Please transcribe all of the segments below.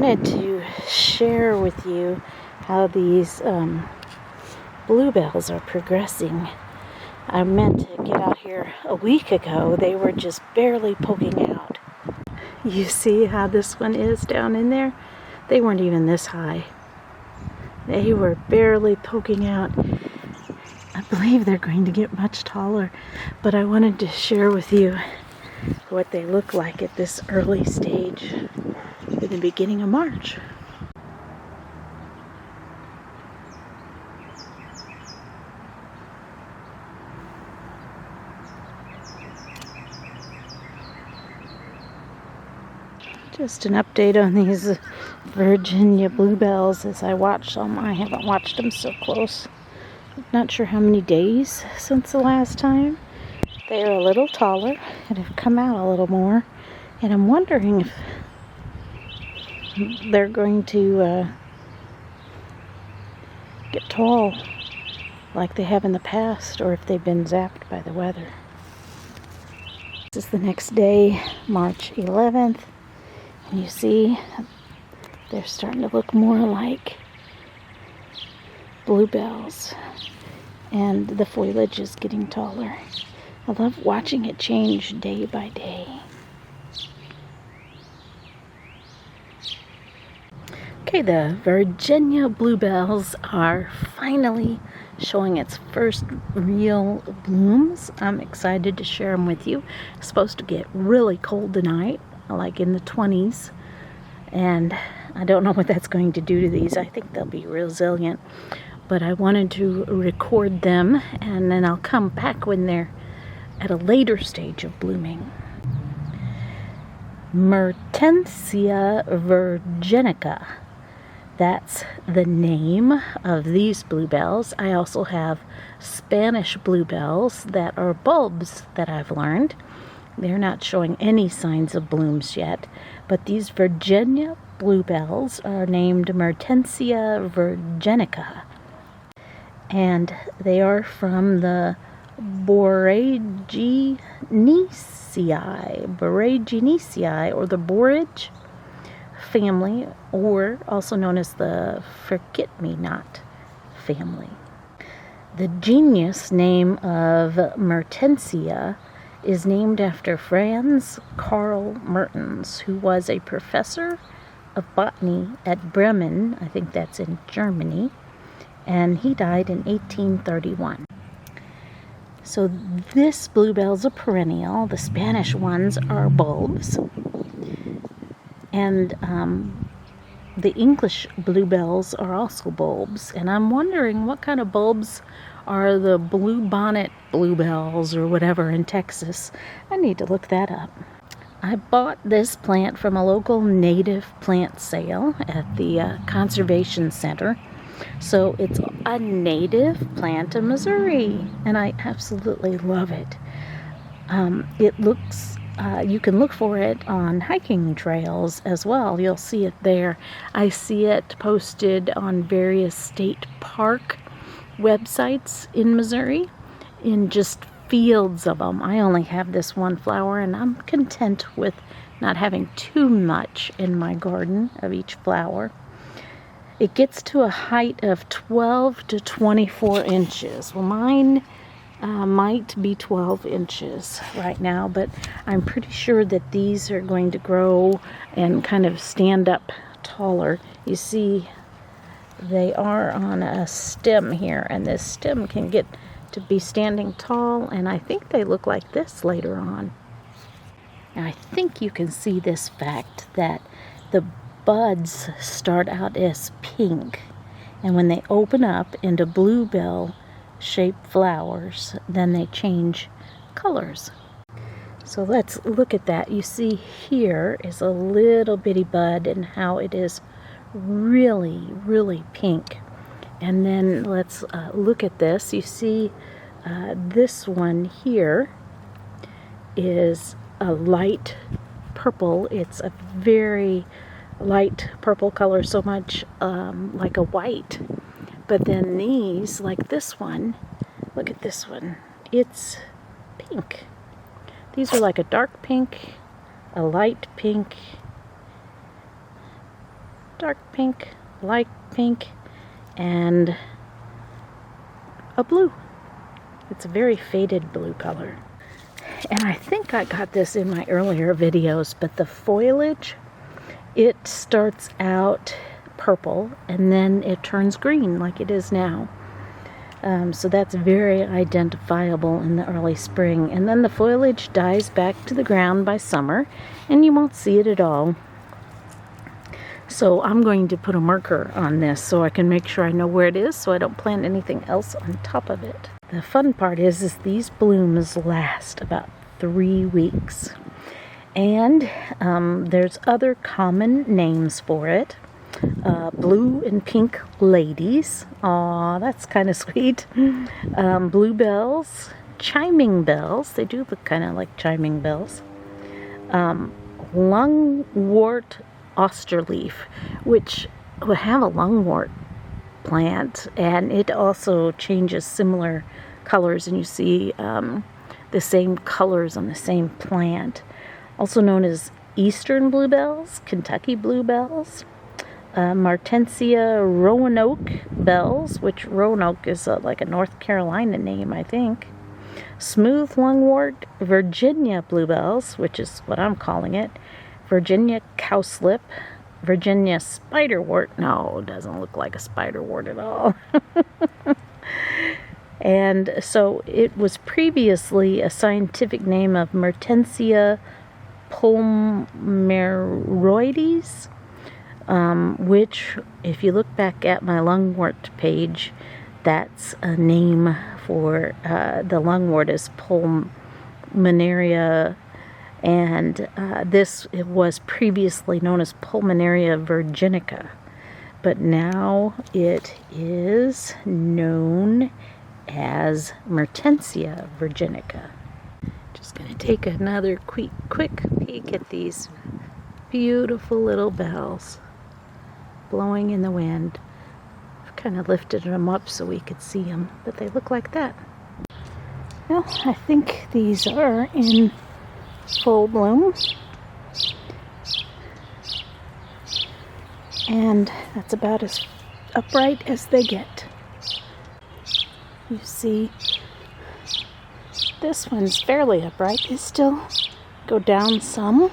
wanted to share with you how these bluebells are progressing. I meant to get out here a week ago. They were just barely poking out. You see how this one is down in there? They weren't even this high. They were barely poking out. I believe they're going to get much taller, but I wanted to share with you what they look like at this early stage in the beginning of March. Just an update on these Virginia bluebells as I watch them. I haven't watched them so close. Not sure how many days since the last time. They are a little taller and have come out a little more. And I'm wondering if they're going to get tall like they have in the past, or if they've been zapped by the weather. This is the next day, March 11th. And you see, they're starting to look more like bluebells. And the foliage is getting taller. I love watching it change day by day. Okay, the Virginia bluebells are finally showing its first real blooms. I'm excited to share them with you. It's supposed to get really cold tonight, like in the 20s. And I don't know what that's going to do to these. I think they'll be resilient. But I wanted to record them, and then I'll come back when they're at a later stage of blooming. Mertensia virginica. That's the name of these bluebells. I also have Spanish bluebells that are bulbs that I've learned. They're not showing any signs of blooms yet, but these Virginia bluebells are named Mertensia virginica. And they are from the Boraginaceae, or the borage family, or also known as the forget-me-not family. The genus name of Mertensia is named after Franz Karl Mertens, who was a professor of botany at Bremen, I think that's in Germany, and he died in 1831. So this bluebell's a perennial. The Spanish ones are bulbs. And the English bluebells are also bulbs. And I'm wondering what kind of bulbs are the bluebonnet bluebells or whatever in Texas. I need to look that up. I bought this plant from a local native plant sale at the Conservation Center. So it's a native plant in Missouri, and I absolutely love it. It looks, you can look for it on hiking trails as well. You'll see it there. I see it posted on various state park websites in Missouri, in just fields of them. I only have this one flower, and I'm content with not having too much in my garden of each flower. It gets to a height of 12 to 24 inches. Well, mine might be 12 inches right now, but I'm pretty sure that these are going to grow and kind of stand up taller. You see, they are on a stem here, and this stem can get to be standing tall, and I think they look like this later on. Now, I think you can see this fact that the buds start out as pink, and when they open up into bluebell shaped flowers, then they change colors. So let's look at that. You see here is a little bitty bud and how it is really pink. And then let's look at this. You see this one here is a light purple. It's a very light purple color, so much like a white. But then these, like this one, look at this one, it's pink. These are like a dark pink, a light pink, dark pink, light pink, and a blue. It's a very faded blue color. And I think I got this in my earlier videos, but the foliage, it starts out purple and then it turns green like it is now. So that's very identifiable in the early spring. And then the foliage dies back to the ground by summer and you won't see it at all. So I'm going to put a marker on this so I can make sure I know where it is so I don't plant anything else on top of it. The fun part is these blooms last about 3 weeks. And there's other common names for it. Blue and pink ladies. Aw, that's kind of sweet. Bluebells, chiming bells. They do look kind of like chiming bells. Lungwort osterleaf, which will have a lungwort plant, and it also changes similar colors, and you see the same colors on the same plant. Also known as eastern bluebells, Kentucky bluebells, Mertensia Roanoke bells, which Roanoke is like a North Carolina name, I think. Smooth lungwort, Virginia bluebells, which is what I'm calling it. Virginia cowslip, Virginia spiderwort. No, it doesn't look like a spiderwort at all. And so it was previously a scientific name of Mertensia pomeroides, which, if you look back at my lungwort page, that's a name for the lungwort is Pulmonaria, and it was previously known as Pulmonaria virginica, but now it is known as Mertensia virginica. Just going to take another quick peek at these beautiful little bells blowing in the wind. I've kind of lifted them up so we could see them, but they look like that. Well, I think these are in full bloom, and that's about as upright as they get. You see, this one's fairly upright. They still go down some,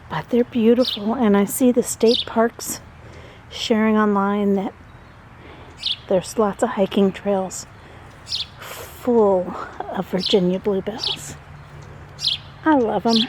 but they're beautiful. And I see the state parks sharing online that there's lots of hiking trails full of Virginia bluebells. I love them.